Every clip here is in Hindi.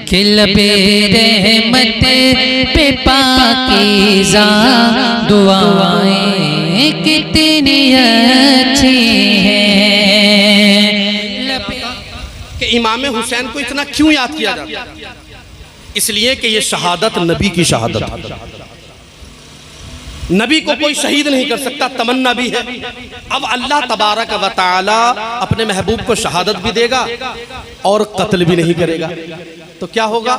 कि लबे रहमत पे पाकीज़ा दुआएं कितनी अच्छी हैं। कि इमाम हुसैन को इतना क्यों याद किया जाता है? इसलिए कि ये शहादत नबी की शहादत है। नबी को कोई शहीद नहीं कर सकता, तमन्ना भी है। अब अल्लाह तबारक व तआला अपने महबूब को शहादत भी देगा और कत्ल भी नहीं करेगा। तो क्या होगा?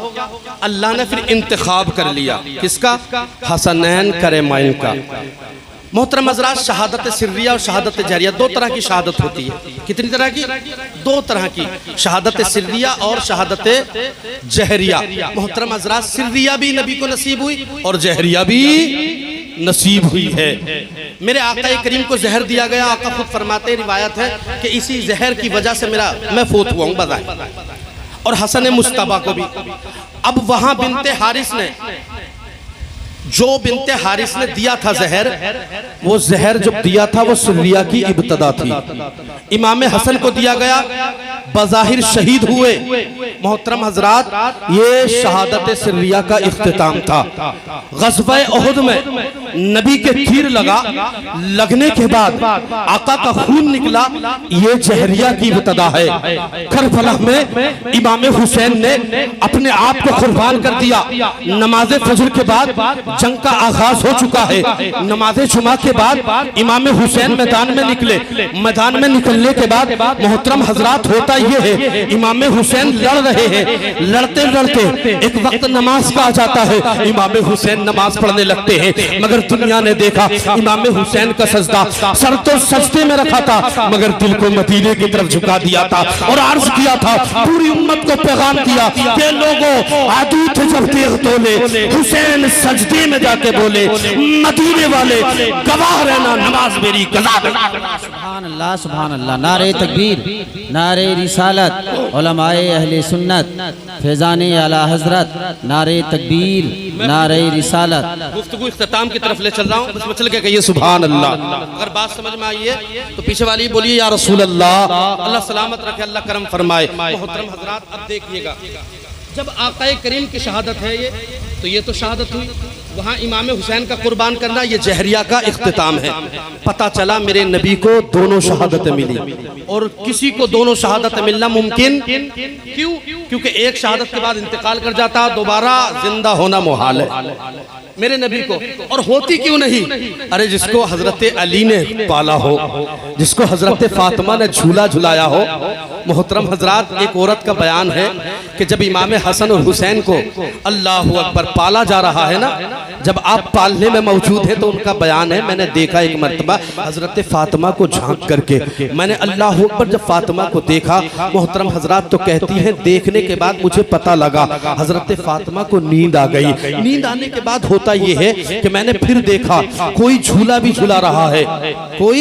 अल्लाह ने फिर इंतखाब कर लिया, किसका? हसनैन करैमैन का। मोहतरम हज़रात, शहादत सिर्रिया और शहादत जहरिया दो तरह की शहादत होती है। कितनी तरह की? दो तरह की, शहादत सिर्रिया और शहादत जहरिया। मोहतरम हज़रात, सिर्रिया भी नबी को नसीब हुई और जहरिया भी नसीब हुई है। मेरे आका करीम को जहर दिया गया। आका खुद फरमाते, रिवायत है कि इसी जहर की वजह से मैं फोत हुआ हूँ बजाय, और हसन मुस्तबा को भी। अब वहां बिनते हारिस ने, जो बिनते हारिस ने दिया था जहर, वो जहर जब दिया था वो सिर्रिया की इब्तदा थी। इमाम हसन को दिया गया, बज़ाहिर शहीद हुए। मोहतरम हजरात, ये शहादत सिर्रिया का इख्तिताम था। ग़ज़वा उहुद में नबी के तीर लगा, लगने के बाद आका का खून निकला, ये जहरिया की इब्तदा है। करबला में इमाम हुसैन ने अपने आप को कुर्बान कर दिया। नमाज फजर के बाद जंग का आगाज हो चुका है। नमाज जुमा के बाद इमाम हुसैन मैदान में निकले। मैदान में निकलने के बाद मोहतरम हजरात, होता यह है, इमाम हुसैन लड़ रहे हैं। लड़ते लड़ते एक वक्त नमाज का आ जाता है, इमाम हुसैन नमाज पढ़ने लगते हैं। मगर दुनिया ने देखा इमाम हुसैन का सजदा सर तो सजदे में रखा था, मगर दिल को मदीने की तरफ झुका दिया था और अर्ज किया था, पूरी उम्मत को पैगाम किया कि लोगों, आदू थे जब देख तोले, हुसैन सजदे में जाके बोले, मदीने वाले गवाह रहना, नमाज मेरी कज़ा। सुभान अल्लाह, सुभान अल्लाह। नारे तकबीर, नारे रिसालत, उलमाए अहले सुन्नत, फैज़ाने आला हजरत, नारे तकबीर, नारे रिसालत। गुफ्तगू इख्तिताम की तरफ ले चल रहा हूँ, बस चल के कहिए सुभान अल्लाह। अगर बात समझ में आई है तो पीछे वाली बोलिए या रसूल अल्लाह। अल्लाह सलामत रखे, अल्लाह करम फरमाए। मोहतरम हजरात, अब देखिएगा, जब आका करीम की शहादत है ये, तो ये तो शहादत हुई। वहाँ इमाम हुसैन का कुर्बान करना, ये जहरिया का इख्तिताम है। पता चला मेरे नबी को दोनों शहादतें मिली, और किसी को दोनों शहादतें मिलना मुमकिन क्यों? क्योंकि एक शहादत के बाद इंतकाल कर जाता, दोबारा जिंदा होना मुहाल है मेरे नबी को। और होती क्यों नहीं? अरे जिसको हजरत अली ने पाला हो, जिसको हजरत फातिमा ने झूला झुलाया हो। मोहतरम हजरात, एक औरत का बयान है कि जब इमाम हसन और हुसैन को अल्लाहु अकबर पाला जा रहा है ना, जब आप पालने में मौजूद है, तो उनका बयान है, मैंने देखा एक मर्तबा हजरत फातिमा को झांक करके, मैंने अल्लाहु अकबर जब फातिमा को देखा, मोहतरम हजरात तो कहती हैं, देखने के बाद मुझे पता लगा हजरत फातिमा को नींद आ गई। नींद आने के बाद होता ये है कि मैंने फिर देखा कोई झूला भी झुला रहा है, कोई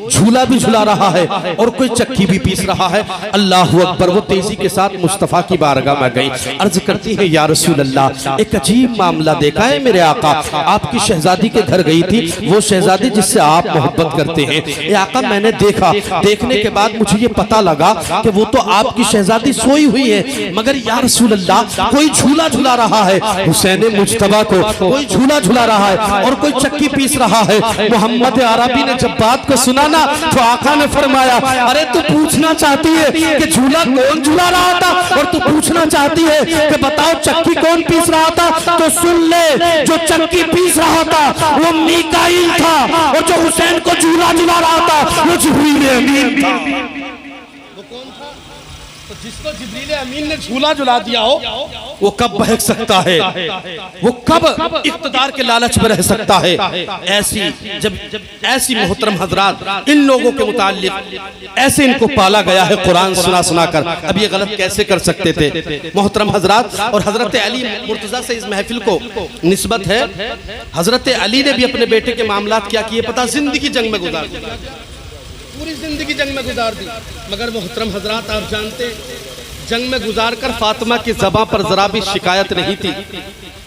झूला भी झुला रहा है, और कोई चक्की भी पीस रहा है। अल्लाहु अकबर। वो तेजी के साथ मुस्तफ़ा की बारगाह में गई, अर्ज करती है, या रसूल अल्लाह, एक अजीब मामला देखा है मेरे आका। आपकी शहजादी के घर गई थी, वो शहजादी जिससे आप मोहब्बत करते हैं। ये आका, मैंने देखा, देखने के बाद मुझे ये पता लगा कि वो तो आपकी शहजादी सोई हुई है, मगर या रसूल अल्लाह, कोई झूला झुला रहा है हुसैन मुज्तबा को, कोई झूला झुला रहा है और कोई चक्की पीस रहा है। मोहम्मद अरबी ने जब बात को सुना ना, तो आका ने फरमाया, अरे तू पूछना चाहती है कि झूला कौन झुला रहा था, और तू पूछना चाहती है कि बताओ चक्की कौन पीस रहा था, तो सुन ले, जो चक्की पीस रहा था वो मीकाईल था, और जो हुसैन को झूला झुला रहा था वो जिब्रील अमीन था। वो कौन था? तो जिसको जिब्रील अमीन ने झूला झुला दिया हो, वो कब बहक सकता है, वो कब इख्तिदार के लालच में रह सकता है। ऐसी मोहतरम हजरात, इन लोगों के मुताल्लिक ऐसे इनको पाला गया है कुरान सुना सुना कर। अब ये गलत कैसे कर सकते थे मोहतरम हजरात? और हजरत अली मुर्तजा से इस महफिल को निस्बत है। हजरत अली ने भी अपने बेटे के मामलात क्या किए पता? जिंदगी जंग में गुजार दी, पूरी जिंदगी जंग में गुजार दी। मगर मोहतरम हजरात, आप जानते जंग में गुजारकर फातिमा की ज़बां पर जरा भी शिकायत नहीं थी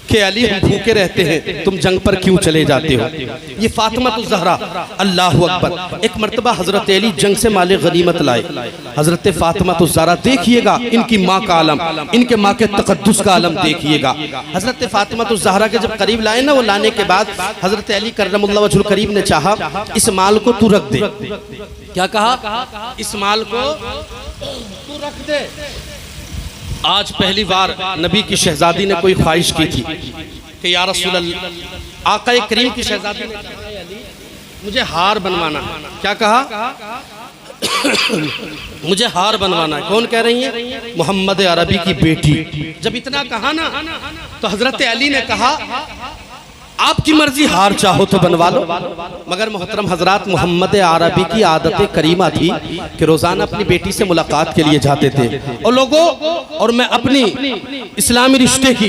कि अली हम भूखे रहते हैं, तुम जंग पर क्यों चले जाते हो। ये फातिमा तो ज़हरा, अल्लाह अकबर। एक मर्तबा हज़रत अली जंग से माले गनीमत लाए। हज़रत फातिमा तो ज़हरा देखिएगा, इनकी माँ का आलम, इनके माँ के तक़द्दुस का आलम देखिएगा। हज़रत फातिमा तो ज़हरा के जब करीब लाए ना, वो लाने के बाद हज़रत अली करमुल्लाह वजहुल करीम ने चाहा इस माल को तू रख दे। क्या कहा? इस माल को तू रख दे। आज पहली बार नबी की शहजादी ने कोई ख्वाहिश की थी कि या रसूल अल्लाह, आका करीम की शहजादी ने कहा अली मुझे हार बनवाना। क्या कहा? मुझे हार बनवाना है। कौन कह रही है? मोहम्मद अरबी की बेटी। जब इतना कहा ना तो हजरत अली ने कहा आपकी मर्जी, हार चाहो तो बनवा लो। मगर मोहतरम हजरात, मोहम्मद अरबी की आदत करीमा थी कि रोजाना अपनी बेटी से मुलाकात के लिए जाते थे। और लोगों, और मैं अपनी इस्लामी रिश्ते की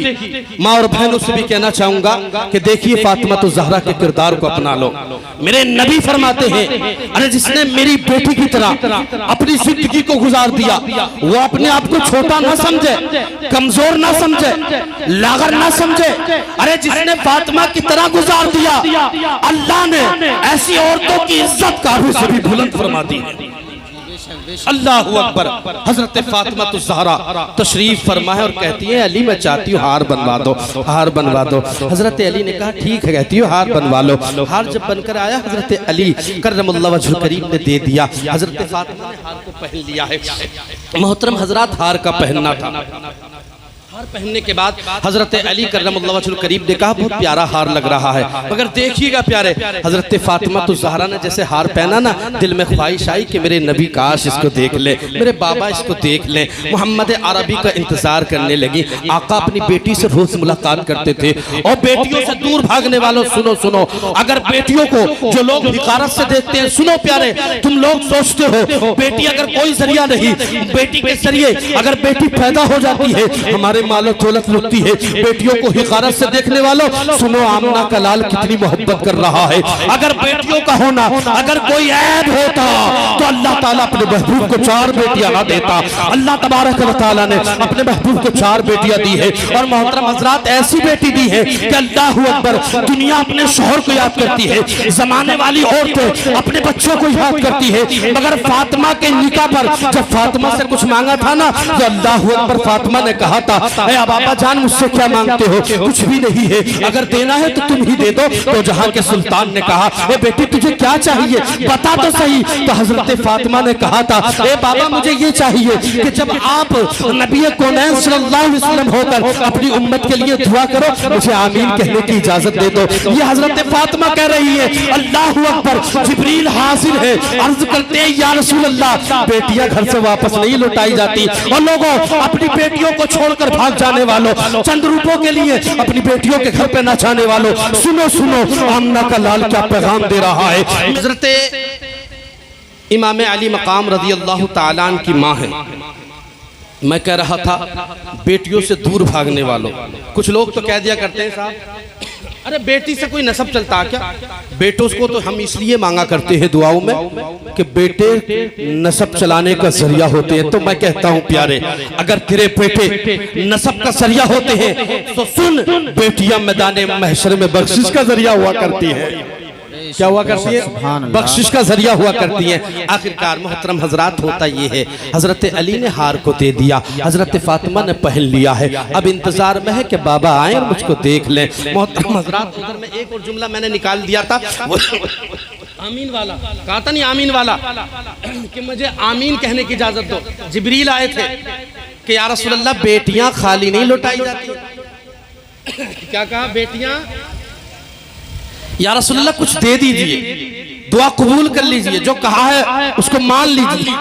माँ और बहनों से भी कहना चाहूंगा कि देखिए फातिमा तो ज़हरा के किरदार को अपना लो। मेरे नबी फरमाते हैं, अरे जिसने मेरी बेटी की तरह अपनी जिंदगी को गुजार दिया, वो अपने आप को छोटा ना समझे, कमजोर ना समझे, लागर ना समझे। अरे जिसने फातिमा की तरह गुजार दिया, अल्लाह ने ऐसी औरतों की इज्जत काबू से भी बुलंद फरमा दी है। अल्लाह अकबर। हजरत फातिमा तो ज़हरा तशरीफ फरमा है और कहती है अली मैं चाहती हूँ हार बनवा दो, हार बनवा दो। हजरत अली ने कहा ठीक है, कहती हूँ हार बनवा लो। हार जब बनकर आया हजरत अली करमुल्लाह वजहुल करीम ने दे दिया। हजरत फातिमा ने हार को पहन लिया है। मोहतरम हजरात, हार का पहनना था। हार पहनने के बाद हजरत अली करमुल्लाह वजहुल करीम ने कहा बहुत प्यारा हार लग रहा है। मगर देखिएगा प्यारे, हजरत फातिमा तो ज़हरा ने जैसे हार पहना ना, दिल में ख्वाहिश आई कि मेरे नबी काश इसको देख ले, मेरे बाबा इसको देख ले। मोहम्मद अरबी का इंतजार करने लगी। आका अपनी बेटी से रोज मुलाकात करते थे। और बेटियों से दूर भागने वालों सुनो सुनो, अगर बेटियों को जो लोग हिकारत से देखते हैं, सुनो प्यारे, तुम लोग सोचते हो बेटी अगर कोई जरिया नहीं, बेटी के जरिए अगर बेटी पैदा हो जाती है हमारे मालो दौलत लुटती है। बेटियों को हिकारत से देखने वालों सुनो, आमना का लाल कितनी मोहब्बत कर रहा है। अगर बेटियों का होना अगर कोई ऐब होता तो अल्लाह ताला अपने महबूब को 4 बेटियां ना देता। अल्लाह तबारक व तआला ने अपने महबूब को 4 बेटियां दी है। और मोहतरम हजरात, ऐसी बेटी दी है कि अल्लाह अकबर, दुनिया अपने शोहर को याद करती है, जमाने वाली औरतें अपने बच्चों को याद करती है। मगर फातिमा के निकाह पर जब फातिमा से कुछ मांगा था ना, तो अल्लाह अकबर, फातिमा ने कहा था बाबा जान मुझसे क्या मांगते हो? कुछ भी नहीं है, अगर देना है तो तुम ही दे दो। तो जहां के सुल्तान ने कहा ए बेटी तुझे क्या चाहिए, बता तो सही। तो हजरत फातिमा ने कहा था ए बाबा मुझे ये चाहिए कि जब आप नबी कौनैन सल्लल्लाहु अलैहि वसल्लम होकर अपनी उम्मत के लिए दुआ करो, मुझे आमीन कहने की इजाजत दे दो। ये हजरत फातिमा कह रही है। अल्लाह अकबर। जिब्रील हाजिर है, अर्ज करते हैं या रसूल अल्लाह, बेटियां घर से वापस नहीं लौटाई जाती। और लोगों, अपनी बेटियों को छोड़कर भाग जाने वालों, चंद रुपयों के लिए अपनी बेटियों के घर पे न जाने वालों, सुनो सुनो, आमना का लाल क्या पैगाम दे रहा है। हजरत इमाम अली मकाम रज़ी अल्लाह तआला अन्हु की माँ है। मैं कह रहा था बेटियों से दूर भागने वालों, कुछ लोग तो कह दिया करते हैं साहब अरे बेटी से कोई नसब चलता क्या? बेटों को तो हम इसलिए मांगा करते हैं दुआओं में कि बेटे नसब चलाने का जरिया होते हैं। तो मैं कहता हूं प्यारे, अगर तेरे बेटे नसब का जरिया होते हैं तो सुन, बेटियां मैदान महशर में बख्शिश का जरिया हुआ करती है। क्या हुआ करती है? बख्शिश का जरिया हुआ करती है। आखिरकार मोहतरम हजरात, होता ये है हजरत अली ने हार को दे दिया, हजरत फातिमा ने पहन लिया है। अब इंतजार में है कि बाबा आए और मुझको देख लें। मोहतरम हजरात, उधर में एक और जुमला मैंने निकाल दिया था, आमीन वाला कहा था नहीं, आमीन वाला कि मुझे आमीन कहने की इजाजत दो। जिब्रील आए थे कि या रसूल अल्लाह, बेटियां खाली नहीं लौटाई जाती। क्या कहा? बेटियां या रसूलल्लाह कुछ दे दीजिए, दुआ कबूल कर लीजिए, जो कहा है उसको मान लीजिए।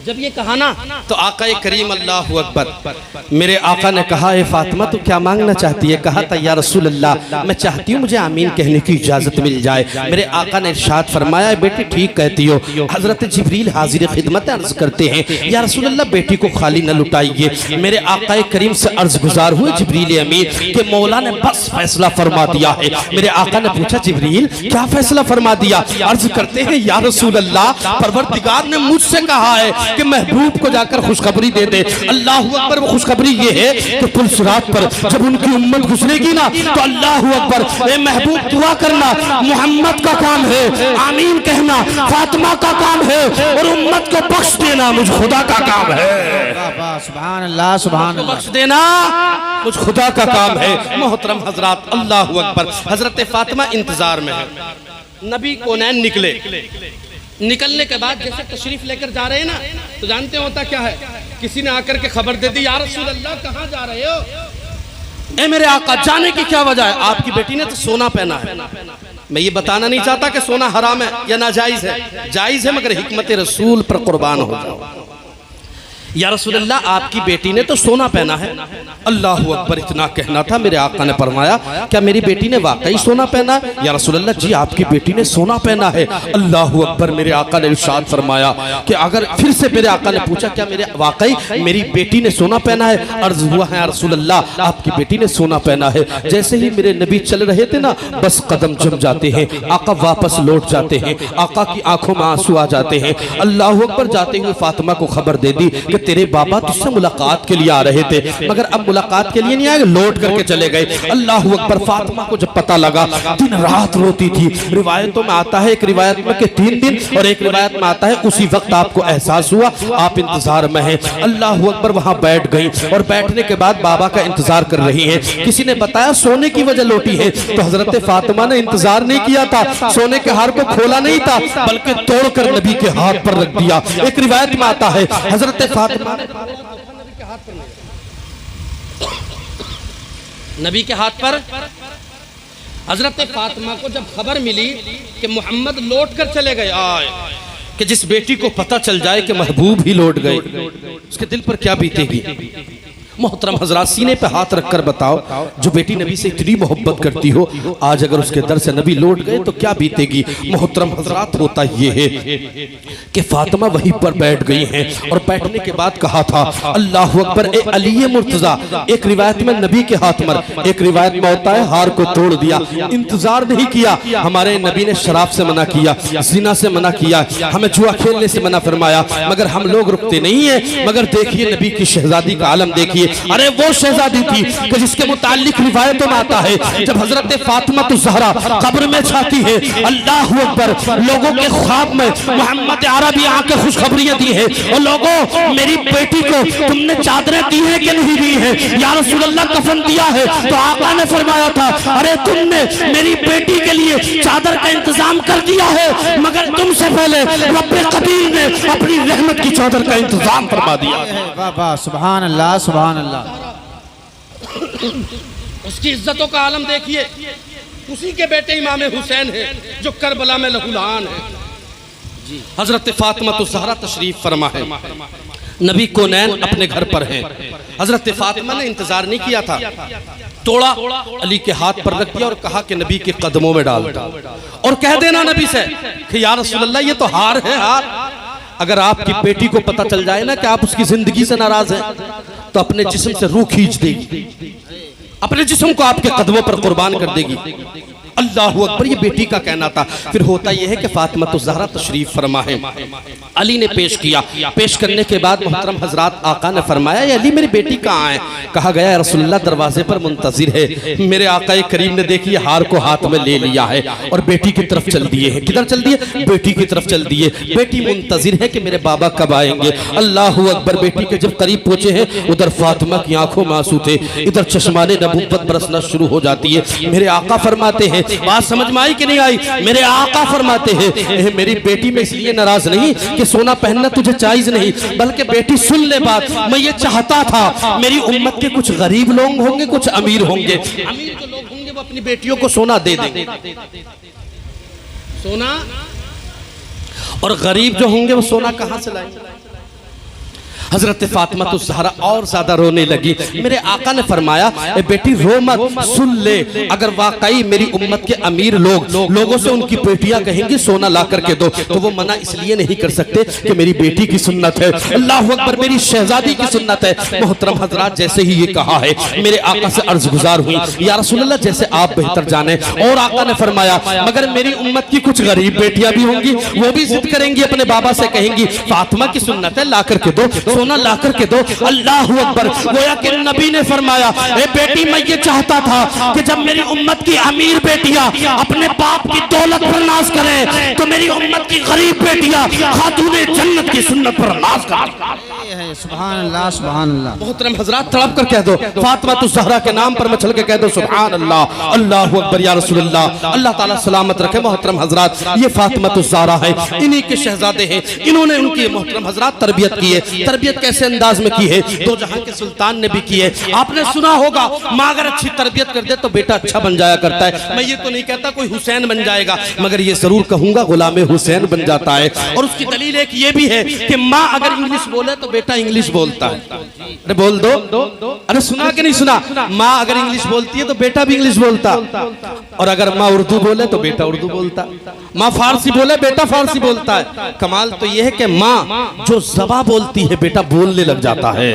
जब ये कहा ना तो आका करीम अल्लाहु अकबर, मेरे आका ने कहा है फातिमा तू क्या मांगना चाहती है? कहा था या रसूल अल्लाह, मैं चाहती हूँ मुझे आमीन कहने की इजाजत मिल जाए। मेरे आका ने इरशाद फरमाया बेटी ठीक कहती हो। हजरत जिब्रील हाजिर खिदमत अर्ज करते हैं या रसूल अल्लाह, बेटी को खाली न लुटाइए। मेरे आका करीम से अर्ज गुजार हुए जिब्रील अमीन के मौला ने बस फैसला फरमा दिया है। मेरे आका ने पूछा जिब्रील क्या फैसला फरमा दिया? अर्ज करते हैं या रसूल अल्लाह, परवरदिगार ने मुझसे कहा है कि महबूब को जाकर खुशखबरी दे दे। अल्लाह अकबर। वो खुशखबरी ये है कि पुलिस रात पर जब उनकी उम्मत गुजरेगी ना तो अल्लाह अकबर, ए महबूब दुआ करना, मोहम्मद का काम है, आमीन कहना फातिमा का काम है, और उम्मत को बख्श देना मुझ खुदा का काम है। सुभान अल्लाह, सुभान अल्लाह। बख्श देना मुझ खुदा का काम है। मोहतरम हजरात, अल्लाह अकबर। हजरत फातिमा इंतजार में है। नबी कौनैन निकले। निकलने के बाद जैसे तशरीफ लेकर जा रहे हैं ना, तो जानते होता क्या है, किसी ने आकर के खबर दे दी, या रसूल अल्लाह कहाँ जा रहे हो? ए मेरे आका, जाने की क्या वजह है? आपकी बेटी ने तो सोना पहना है। मैं ये बताना नहीं चाहता कि सोना हराम है या नाजायज है, जायज है, मगर हिकमत रसूल पर कुर्बान हो जाओ। या रसूल अल्लाह, आपकी बेटी ने तो सोना पहना है। अल्लाह अकबर। इतना कहना था, मेरे आका ने फरमाया, क्या मेरी बेटी ने वाकई सोना पहना है? या रसूल अल्लाह, जी आपकी बेटी ने सोना पहना है। अल्लाह अकबर। मेरे आका ने इरशाद फरमाया कि अगर फिर से मेरे आका ने पूछा, क्या मेरे वाकई मेरी बेटी ने सोना पहना है? अर्ज हुआ है, या रसूल अल्लाह, आपकी बेटी ने सोना पहना है। जैसे ही मेरे नबी चल रहे थे ना, बस कदम जम जाते हैं, आका वापस लौट जाते हैं, आका की आंखों में आंसू आ जाते हैं। अल्लाह अकबर। जाते हुए फातिमा को खबर दे दी कि तेरे बाबा तुझसे मुलाकात के लिए आ रहे थे, मगर अब मुलाकात के लिए नहीं आए, लौट करके चले गए। अल्लाह अकबर। फातिमा को जब पता लगा, दिन रात रोती थी। रिवायतों में आता है, एक रिवायत में कि 3 दिन, और एक रिवायत में आता है उसी वक्त आपको एहसास हुआ, आप इंतजार में हैं। अल्लाह अकबर। वहां बैठ गई, और बैठने के बाद बाबा का इंतजार कर रही है। किसी ने बताया सोने की वजह लौटी है, तो हजरत फातिमा ने इंतजार नहीं किया था, सोने के हार को खोला नहीं था, बल्कि तोड़कर नबी के हाथ पर रख दिया। एक रिवायत में आता है हजरत फातिमा नबी के हाथ पर, हजरत फातिमा को जब खबर मिली कि मोहम्मद लौट कर चले गए, आए कि जिस बेटी को पता चल जाए कि महबूब ही लौट गए, उसके दिल पर क्या बीतेगी? मोहतरम हजरात, सीने पे हाथ रखकर बताओ, जो बेटी नबी से इतनी मोहब्बत करती हो, आज अगर उसके दर से नबी लौट गए तो क्या बीतेगी? मोहतरम हजरात, होता ये है कि फातिमा वहीं पर बैठ गई हैं, और बैठने के बाद कहा था, अल्लाह अकबर, ए अली मुर्तजा। एक रिवायत में नबी के हाथ पर, एक रिवायत में होता है हार को तोड़ दिया। इंतजार नहीं किया। हमारे नबी ने शराब से मना किया, जिना से मना किया, हमें जुआ खेलने से मना फरमाया, मगर हम लोग रुकते नहीं है। मगर देखिए नबी की शहजादी का आलम देखिए। अरे वो शहजादी थी कि जिसके मुतालिक रिवायतों में आता है, जब हजरत फातिमा तो ज़हरा कब्र में छाती है, अल्लाह अकबर, लोगों के ख्वाब में मोहम्मद अरबी आके खुशखबरियां दी है, और लोगों मेरी बेटी को तुमने चादरें दी है कि नहीं दी है? या रसूल अल्लाह, कफन दिया है। तो आका ने फरमाया था, अरे तुमने मेरी बेटी के लिए चादर का इंतजाम कर दिया है, मगर तुमसे पहले रब्बे कदीर ने अपनी रहमत की चादर का इंतजाम फरमा दिया। वाह वाह, सुभान अल्लाह, सुभान अल्लाह। उसकी इज्जतों का आलम देखिए। उसी के बेटे इमाम हुसैन है जो करबला में लहूलुआन है। हजरत फातिमा तो ज़हरा तशरीफ फरमा है, नबी कौनैन अपने घर पर हैं। हजरत फातिमा ने इंतजार नहीं किया था, तोड़ा, अली के हाथ पर रख दिया और कहा कि नबी के कदमों में डाल दो, और कह देना नबी से कि या रसूल अल्लाह, ये तो हार है, हार। अगर आपकी बेटी को पता चल जाए ना कि आप उसकी जिंदगी से नाराज हैं, तो अपने जिस्म से रूह खींच देगी, अपने जिस्म को आपके कदमों पर कुर्बान कर देगी। अल्लाह अकबर। ये बेटी का कहना था। फिर होता यह है कि फातिमा तो ज़हरा तशरीफ फरमा है, अली ने पेश किया। पेश करने के बाद मोहतरम हजरात, आका ने फरमाया, ये अली मेरी बेटी कहाँ है? कहा गया, रसूलुल्लाह दरवाजे पर मुंतजिर है। मेरे आका करीम ने देखिए हार को हाथ में ले लिया है और बेटी की तरफ चल दिए है। किधर चल दिए? बेटी की तरफ चल दिए। बेटी मुंतजिर है कि मेरे बाबा कब आएंगे। अल्लाह अकबर। बेटी के जब करीब पहुंचे हैं, उधर फातिमा की आंखों में आंसू थे, इधर चश्माने नबूवत बरसना शुरू हो जाती है। मेरे आका फरमाते हैं, बात समझ में आई कि नहीं आई? मेरे आका फरमाते हैं, मेरी बेटी में इसलिए नाराज नहीं कि सोना पहनना तुझे जायज नहीं, बल्कि बेटी सुन ले बात, मैं ये चाहता था मेरी उम्मत के कुछ गरीब लोग होंगे, कुछ अमीर होंगे। अमीर जो लोग होंगे वो अपनी बेटियों को सोना दे देंगे, सोना, और गरीब जो होंगे वो सोना कहां से लाएंगे? हजरत फातिमा तो ज़हरा और ज्यादा रोने लगी। मेरे आका ने फरमाया ए बेटी रो मत, सुन ले, अगर वाकई मेरी उम्मत के अमीर लोगों से उनकी बेटियां कहेंगी सोना ला करके दो, तो वो मना इसलिए नहीं कर सकते कि मेरी बेटी की सुन्नत है, अल्लाह अकबर, मेरी शहजादी की सुन्नत है। मोहतरम हजरात, जैसे ही ये कहा है मेरे आका से अर्ज गुजार हुई, या रसूलल्लाह जैसे आप बेहतर जाने। और आका ने फरमाया मगर मेरी उम्मत की कुछ गरीब बेटियां भी होंगी, वो भी जिद करेंगी, अपने बाबा से कहेंगी फातिमा की सुन्नत है, ला करके दो, सोना ला करके दो। अल्लाह अकबर, गोया कि नबी ने फरमाया ए बेटी, मैं ये चाहता था कि जब मेरी उम्मत की अमीर बेटियां अपने बाप की दौलत पर नाज करें, तो मेरी उम्मत की गरीब बेटियां खातूने जन्नत की सुन्नत पर नाज करें। सुभान अल्लाह, सुभान अल्लाह। मोहतरम हजरात, तड़प कर कह दो फातिमा तो ज़हरा के नाम पर मचल के कह दो सुभान अल्लाह, अल्लाह अकबर या रसूलल्लाह, अल्लाह ताला सलामत रखे। मोहतरम हजरात, ये फातिमा तो ज़हरा है, इन्हीं के शहजादे हैं, इन्होंने उनकी मोहतरम हजरात तरबियत की है। तरबियत कैसे अंदाज में की है? दो जहां के सुल्तान ने भी की है। आपने सुना होगा माँ अगर अच्छी तरबियत कर दे तो बेटा अच्छा बन जाया करता है। मैं ये तो नहीं कहता कोई हुसैन बन जाएगा, मगर ये जरूर कहूंगा गुलाम हुसैन बन जाता है। और उसकी दलील एक ये भी है कि माँ अगर इंग्लिश बोले तो बेटा इंग्लिश बोलता है। अरे बोल दो, अरे सुना कि नहीं सुना? माँ अगर इंग्लिश बोलती है तो बेटा भी इंग्लिश बोलता, और अगर माँ उर्दू बोले तो बेटा उर्दू बोलता, माँ फारसी बोले बेटा फारसी बोलता है। कमाल तो यह है कि माँ जो ज़बान बोलती है बेटा बोलने लग जाता है।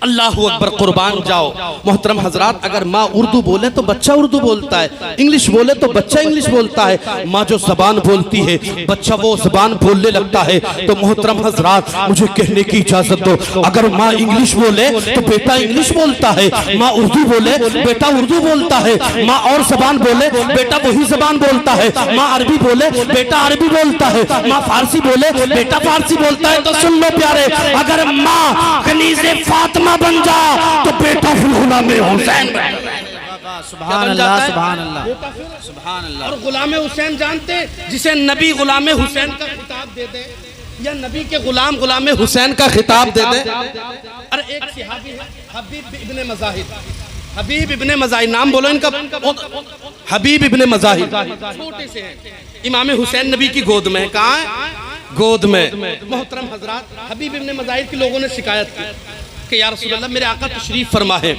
अल्लाह अकबर, कुर्बान जाओ। मोहतरम हजरात, अगर माँ उर्दू बोले तो बच्चा उर्दू बोलता है, इंग्लिश बोले तो बच्चा इंग्लिश बोलता है। माँ जो जबान बोलती है बच्चा वो जबान बोलने लगता है। तो मोहतरम हजरात, मुझे कहने की इजाजत दो, अगर माँ इंग्लिश बोले तो बेटा इंग्लिश बोलता है, माँ उर्दू बोले बेटा उर्दू बोलता है, माँ और जबान बोले बेटा वही जबान बोलता है, माँ अरबी बोले बेटा अरबी बोलता है, माँ फारसी बोले बेटा फारसी बोलता है। तो सुन लो प्यारे, अगर माँ कनीज़े फातिमा बन जा तो बेटा फिर गुलाम हुसैन बन जाए। सुभान अल्लाह, सुभान अल्लाह, सुभान अल्लाह। और गुलाम हुसैन जानते, जिसे नबी गुलाम हुसैन का खिताब दे दे, या नबी के गुलाम हुसैन का खिताब दे दे। अरे एक सहाबी है हबीब इब्ने मज़ाहिर, हबीब इब्ने मज़ाहिर, नाम बोलो इनका, हबीब इब्ने मज़ाहिर, छोटे से हैं, इमाम हुसैन नबी की गोद में। कहाँ है? गोद में। मोहतरम हजरात, हबीब इब्ने मज़ाहिर के लोगों ने शिकायत की कि या रसूलल्लाह मेरे आका तशरीफ फरमा है,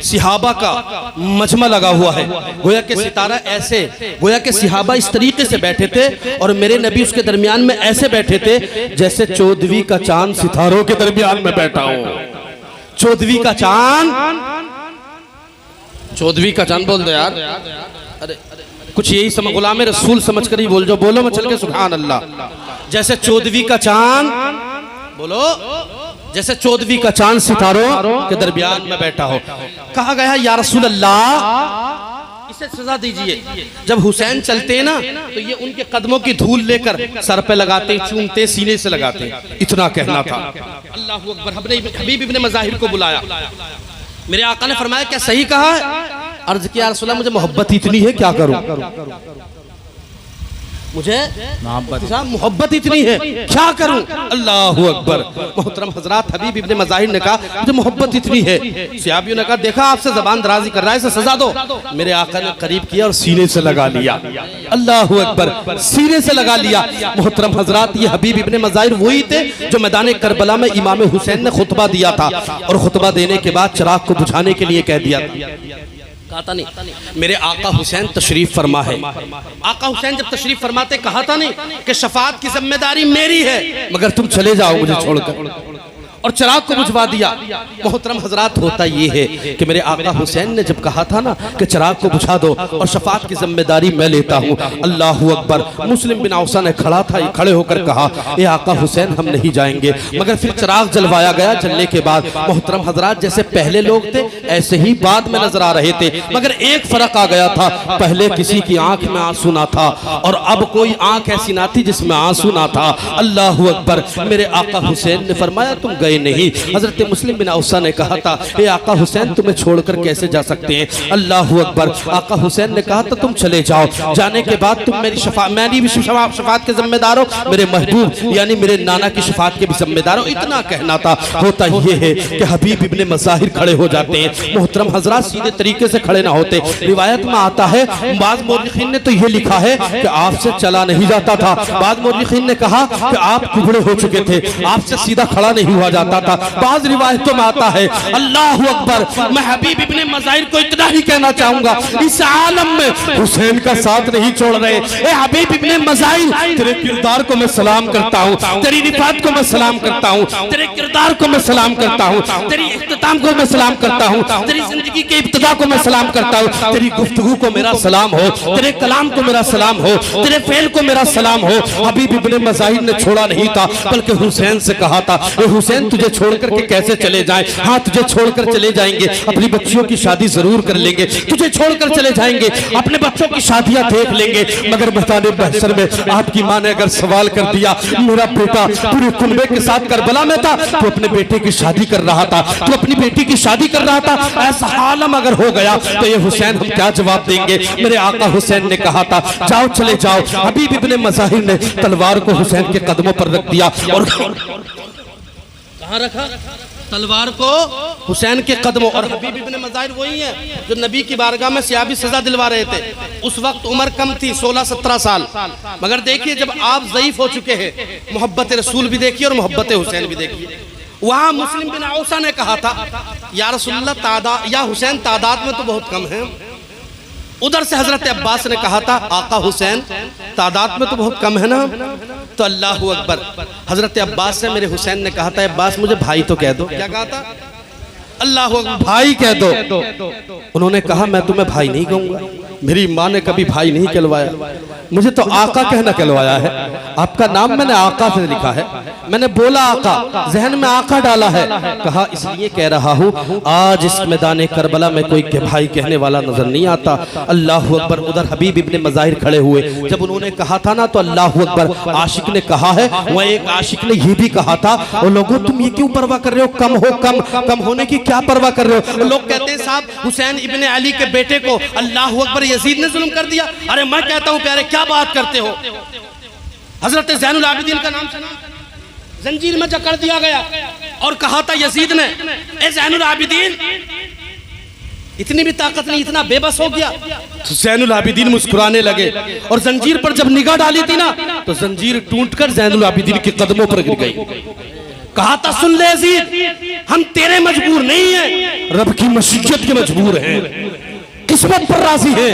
सिहाबा का मजमा लगा हुआ है, गोया के सितारा ऐसे, गोया के सिहाबा इस तरीके से बैठे थे और मेरे नबी उसके दरमियान में ऐसे बैठे थे जैसे 14वीं का चांद सितारों के दरमियान में बैठा हो। 14वीं का चांद, 14वीं का चांद बोल दो यार, अरे कुछ यही समझ, गुलाम रसूल समझ कर ही बोल जो, बोलो मचल के सुभान अल्लाह। जैसे 14वीं का चांद, बोलो, जैसे 14वीं का चांद सितारों के दरमियान में बैठा हो। कहा गया या रसूल अल्लाह इसे सजा दीजिए। जब हुसैन चलते ना तो ये उनके कदमों की धूल लेकर सर पे लगाते, चूमते, सीने से लगाते, इतना कहना था। अल्लाह अकबर। हबीब इब्ने मज़ाहिर को बुलाया, मेरे आका ने फरमाया क्या सही कहा है? अर्ज किया रसूल अल्लाह मुझे मोहब्बत इतनी है, क्या करूं? मुझे मोहब्बत इतनी है, क्या करूं? अल्लाह अकबर। मोहतरम हजरात, हबीब इब्ने मज़ाहिर ने कहा मुझे मोहब्बत इतनी है। सहाबियों ने कहा देखा आपसे जबान दराजी कर रहा है, इसे सजा दो। मेरे आका ने करीब किया और सीने से लगा लिया। अल्लाह अकबर, सीने से लगा लिया। मोहतरम हजरात, ये हबीब इब्ने मज़ाहिर वही थे जो मैदान करबला में इमाम हुसैन ने खुतबा दिया था, और खुतबा देने के बाद चिराग को बुझाने के लिए कह दिया कहा था नहीं मेरे आका हुसैन तशरीफ फरमा है। आका हुसैन जब तशरीफ फरमाते कहा था नहीं कि शफाअत की जिम्मेदारी मेरी है, मगर तुम चले जाओ मुझे छोड़कर, और चिराग को बुझवा दिया। मोहतरम हजरात, होता ये है कि मेरे आका हुसैन ने जब कहा था ना कि चिराग को बुझा दो और शफाअत की जिम्मेदारी मैं लेता हूँ, अल्लाह अकबर। मुस्लिम बिन औसा ने खड़े होकर कहा ये आका हुसैन हम नहीं जाएंगे, मगर फिर चिराग जलवाया गया। जलने के बाद मोहतरम हजरात, जैसे पहले लोग थे ऐसे ही बाद में नजर आ रहे थे, मगर एक फर्क आ गया था, पहले किसी की आंख में आंसू ना था और अब कोई आंख ऐसी ना थी जिसमें आंसू ना था। अल्लाह अकबर। मेरे आका हुसैन ने फरमाया तुम गए गए नहीं। हजरत मुस्लिम बिन औसा ने कहा था, ए आका हुसैन तुम्हें छोड़कर कैसे जा सकते हैं? अल्लाह अकबर। आका हुसैन ने कहा तो तुम चले जाओ, जाने के बाद तुम मेरी मेरी भी शफात के जिम्मेदार हो, मेरे महबूब यानी मेरे नाना की शफात के भी जिम्मेदार हो। इतना कहना था। होता ये है कि हबीब इब्ने मज़ाहिर खड़े हो जाते हैं। मोहतरम हजरात सीधे तरीके से खड़े ना होते। रिवायत में आता है, बाज़ मौलिकीन ने तो ये लिखा है कि आपसे चला नहीं जाता था, बाज़ मौलिकीन ने कहा कि आप कुबड़े हो चुके थे, आपसे सीधा खड़ा नहीं हुआ जाता था। बाज़ रिवायतों में आता है, अल्लाह अकबर, मैं हबीब इब्ने मज़ाहिर को इतना ही कहना चाहूंगा, इस आलम में हुसैन का साथ नहीं छोड़ रहे। ए हबीब इब्ने मज़ाहिर, तेरे किरदार को मैं सलाम करता हूँ, तेरी रिफात को मैं सलाम करता हूँ, तेरे किरदार को मैं सलाम करता हूँ, तेरी इख्तिताम को मैं सलाम करता हूँ, तेरी जिंदगी के इब्तिदा को मैं सलाम करता हूँ, तेरी गुफ्तगू को मेरा सलाम हो, तेरे कलाम को मेरा सलाम हो, तेरे फेल को मेरा सलाम हो। हबीब इब्ने मज़ाहिर ने छोड़ा नहीं था, बल्कि हुसैन से कहा था, ए हुसैन तुझे छोड़कर के कैसे चले जाएं? हाँ तुझे छोड़कर चले जाएंगे, अपनी बच्चियों की शादी जरूर कर लेंगे, तुझे छोड़कर चले जाएंगे, अपने बच्चों की शादियां देख लेंगे, मगर बताने बहसर में आपकी माँ ने अगर सवाल कर दिया, मेरा बेटा पूरे कुनबे के साथ करबला में था, तो अपने बेटे की शादी कर रहा था, तो अपनी बेटी की शादी कर रहा था, ऐसा हालम अगर हो गया तो ये हुसैन हम क्या जवाब देंगे? मेरे आका हुसैन ने कहा था, जाओ चले जाओ। हबीब इब्ने मज़ाहिर ने तलवार को हुसैन के कदमों पर रख दिया और कहाँ रखा? तलवार को हुसैन के कदमों। और हबीब इब्ने मज़ाहिर वही है जो नबी की बारगाह में सियाबी सजा दिलवा रहे थे। उस वक्त उम्र कम थी, 16-17 साल, मगर देखिए जब आप ज़ईफ हो चुके हैं, मोहब्बत रसूल भी देखिए और मोहब्बत हुसैन भी देखिए। वहाँ मुस्लिम बिन औसा ने कहा था, या रसूलल्लाह तादाद या हुसैन तादाद में तो बहुत कम है। उधर से हजरत अब्बास ने कहा था, आका हुसैन तादाद में तो बहुत कम है ना? तो अल्लाह अकबर, हजरत अब्बास से मेरे हुसैन ने कहा था, अब्बास मुझे भाई तो कह दो। क्या कहा था? अल्लाह अकबर, भाई कह दो। उन्होंने कहा, मैं तुम्हें भाई नहीं कहूंगा, मेरी माँ ने कभी भाई नहीं कहलवाया, मुझे तो आका कहना कहलवाया है। आपका नाम मैंने आका से लिखा है, मैंने बोला आका, जहन में आका डाला है, कहा इसलिए कह रहा हूँ, आज इस मैदान करबला में कोई के भाई कहने वाला नजर नहीं आता। अल्लाह अकबर। उधर हबीब इब्ने मज़ाहिर खड़े हुए, जब उन्होंने कहा था ना, तो अल्लाह अकबर, आशिक ने कहा है, वह एक आशिक ने यह भी कहा था, और लोगों तुम ये क्यों परवाह कर रहे हो? कम हो, कम होने की क्या परवाह कर रहे हो? लोग कहते हैं साहब हुसैन इब्ने अली के बेटे को अल्लाह अकबर यजीद ने जुल्म कर दिया। अरे मैं कहता हूं प्यारे, क्या बात करते हो? हजरत ज़ैनुल आबिदीन का नाम सुना, जंजीर में जकड़ दिया गया और कहा था यजीद ने, ए ज़ैनुल आबिदीन, इतनी भी ताकत नहीं, इतना बेबस हो गया। तो ज़ैनुल आबिदीन मुस्कुराने लगे और जंजीर पर जब निगाह डाली थी ना, तो जंजीर टूटकर ज़ैनुल आबिदीन के कदमों पर गिर गई। कहा था, सुन ले यजीद, हम तेरे मजबूर नहीं हैं, रब की मशीयत के मजबूर हैं, किस्मत पर राजी है,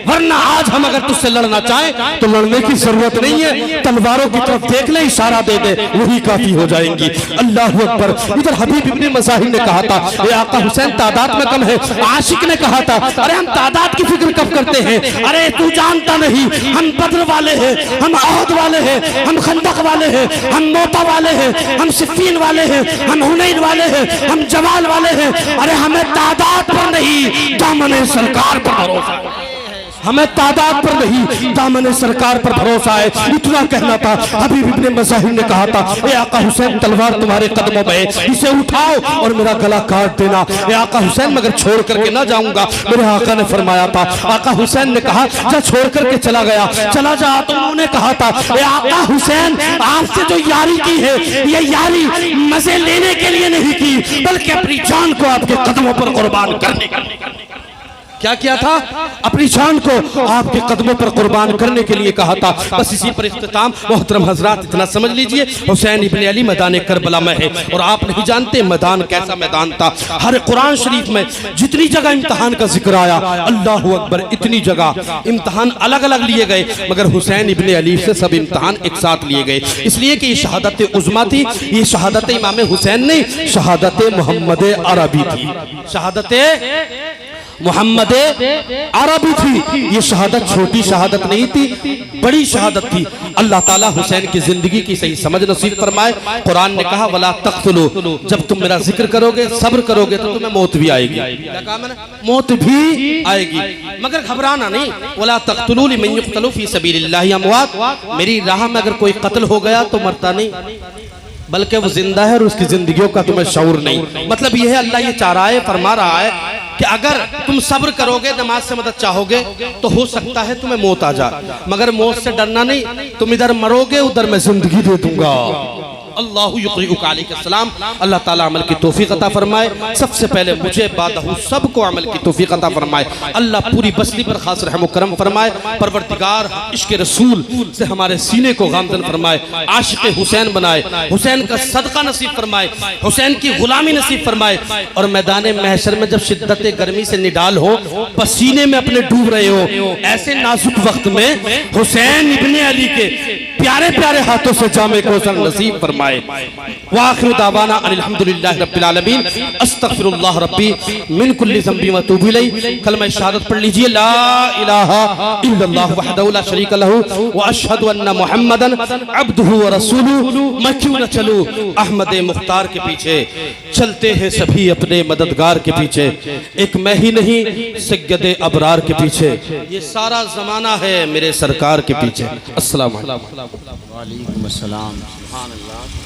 वरना आज हम अगर तुझसे लड़ना चाहें तो लड़ने की जरूरत नहीं है, तलवारों की तरफ देख ले, इशारा दे दे, वही काफी हो जाएंगी। अल्लाह अकबर। इधर हबीब इब्ने मज़ाहिर ने कहा था, ये आका हुसैन तादाद में कम है। आशिक ने कहा था, अरे हम तादाद की फिक्र कब करते हैं? अरे तू जानता नहीं, हम बद्र वाले हैं, हम अहद वाले हैं, हम खंदक वाले हैं, हम मोता वाले हैं, हम सिफ़ीन वाले हैं, हम हुनैन वाले हैं, हम जमाल वाले हैं। अरे हमें तादाद पर नहीं, दामन सरकार पर भरोसा है, हमें तादाद पर नहीं, दामन सरकार पर भरोसा है। इतना कहना था। हबीब इब्ने मज़ाहिर ने कहा था, ए आका हुसैन, तलवार तुम्हारे कदमों में है, इसे उठाओ और मेरा गला काट देना। ए आका हुसैन, मगर छोड़ करके ना जाऊंगा। मेरे आका ने फरमाया था, आका हुसैन ने कहा, जा छोड़ करके चला गया, चला जा। तो उन्होंने कहा था, ए आका हुसैन, आपसे जो यारी की है, ये यारी मजे लेने के लिए नहीं की, बल्कि अपनी जान को आपके कदमों पर कुर्बान करने के लिए। क्या किया था? अपनी जान को आपके कदमों पर कुर्बान करने के लिए कहा था। बस इसी पर इख्तिताम। मोहतरम हजरात, इतना समझ लीजिए, हुसैन इब्ने अली मैदान करबला में है, और आप नहीं जानते मैदान कैसा मैदान था। हर कुरान शरीफ में जितनी जगह इम्तहान का जिक्र आया, अल्लाह अकबर, इतनी जगह इम्तहान अलग अलग लिए गए, मगर हुसैन इब्ने अली से सब इम्तहान एक साथ लिए गए, इसलिए कि ये शहादत उज़्मा थी। ये शहादत इमाम हुसैन नहीं, शहादत मोहम्मद अरबी थी, शहादत मोहम्मद अरबी थी। ये शहादत छोटी शहादत नहीं थी, बड़ी शहादत थी। अल्लाह ताला हुसैन की जिंदगी की सही समझ नसीब फरमाए। कुरान ने कहा, वला तक़्तुलू, जब तुम मेरा जिक्र करोगे, सब्र करोगे, तो तुम्हें मौत भी आएगी। क्या कहा मैंने? मौत भी आएगी, मगर घबराना नहीं। वला तक़्तुलू लिमन युक़्तलू फ़ी सबीलिल्लाहि अमवात, मेरी राह में अगर कोई कत्ल हो गया तो मरता नहीं। बल्कि वो जिंदा है और उसकी जिंदगियों का तुम्हें शऊर नहीं। मतलब यह है, अल्लाह ये चाह रहा है, फरमा रहा है कि अगर तुम सब्र करोगे, नमाज से मदद चाहोगे, तो हो सकता है तुम्हें मौत आ जाए, मगर मौत से डरना नहीं। तुम इधर मरोगे, उधर मैं जिंदगी दे दूंगा। अल्लाहु युक़्रिउका अलैहिस्सलाम, अल्लाह ताला अमल की तौफीक अता फरमाए। सबसे पहले मुझे, बादहू सबको अमल की तौफीक अता फरमाए। अल्लाह पूरी बस्ती पर खास रहम व करम फरमाए। परवरदिगार इश्क रसूल से हमारे सीने को गामज़न फरमाए, आशिक़ हुसैन बनाए, हुसैन का सदका नसीब फरमाए, हुसैन की गुलामी नसीब फरमाए। और मैदान महशर में जब शिद्दत गर्मी से निडाल हो, पसीने में अपने डूब रहे हो, ऐसे नाजुक वक्त में हुसैन इब्ने अली के प्यारे प्यारे हाथों से जामे कौसर नसीब फरमाए। व आखिरु दावाना अनिल हम्दुलिल्लाहि रब्बिल आलमीन, अस्तगफिरुल्लाह रब्बी मिन कुल्ली ज़ंबी व अतूबु इलैहि। कलमा शहादत पढ़ लीजिए, ला इलाहा इल्लल्लाहु वहदहु ला शरीका लहू व अशहदु अन्ना मुहम्मदन अब्दुहु व रसूलुहु। मैं क्यों न चलूं अहमद मुख्तार के पीछे, चलते हैं सभी अपने मददगार के पीछे, एक मैं ही नहीं सय्यद अबरार के पीछे, ये सारा जमाना है मेरे सरकार के पीछे। अस्सलाम वालेकुम। वालेकुम अस्सलाम। सुभान अल्लाह।